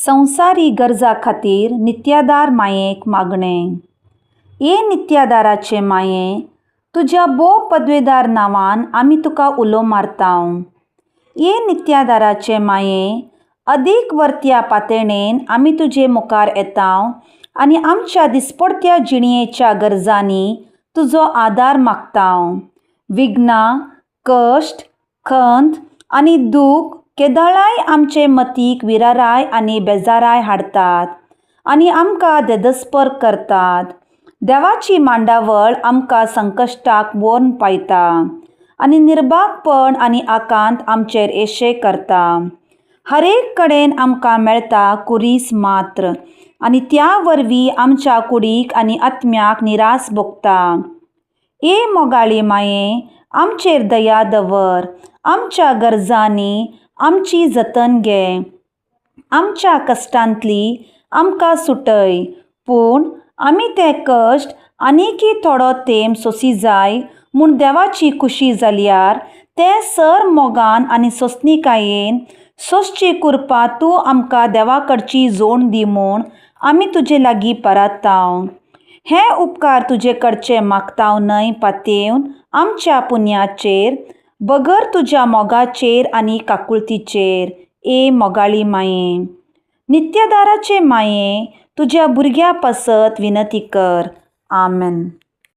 संवसारी गरजा खातीर नित्यादार मायेक मागणें. ये नित्यादाराचे माये, तुज्या पदवेदार नांवान आमी तुका उलो मारतांव. ये नित्यादाराचे माये, अदीक वर्त्या पातळेन आमी तुजे मुखार येतांव आनी आमच्या दिसपडत्या जिणयेच्या गरजांनी तुजो आदार मागतांव. विघ्नां, कश्ट, खंत आनी दूख केदळाय आमचे मतीक विराराय आनी बेजाराय हाडटात आनी आमकां देदस्पर करतात. देवाची मांडावळ आमकां संकश्टाक व्हरून पायता आनी निर्भागपण आनी आकांत आमचेर येशे करता. हरेक कडेन आमकां मेळटा कुरीस मात्र आनी त्या वरवीं आमच्या कुडीक आनी आत्म्याक निरास भोगता. ए मोगाळी माये, आमचेर दया दवर, आमच्या गरजांनी आमची जतन घे. आमच्या कश्टांतली आमकां सुटय, पूण आमी ते कश्ट आनीकय थोडो तेंप सोंसी जाय म्हूण देवाची खुशी जाल्यार ते सर मोगान आनी सोंसणिकायेन सोंसची कृपा तूं आमकां देवा कडची जोड दी म्हूण आमी तुजे लागीं परतांव. हे उपकार तुजे कडचे मागतांव न्हय पातयेवन आमच्या पुण्याचेर, बगर तुज्या मोगाचेर आनी काकुळतीचेर. ए मोगाळी माये, नित्यादाराचे माये, तुज्या भुरग्या पासत विनती कर. आमेन.